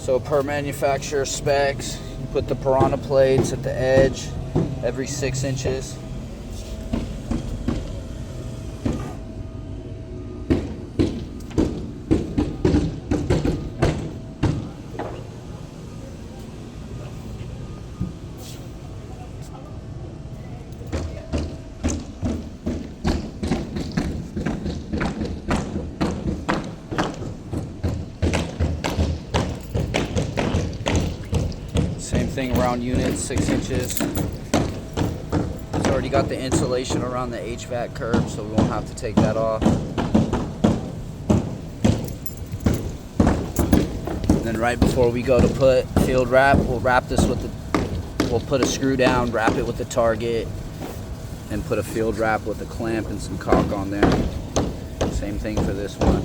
So per manufacturer specs, you put the piranha plates at the edge every 6 inches. Same thing around units, 6 inches. It's already got the insulation around the HVAC curb, so we won't have to take that off. And then right before we go to put field wrap, we'll put a screw down, wrap it with the target, and put a field wrap with a clamp and some caulk on there. Same thing for this one.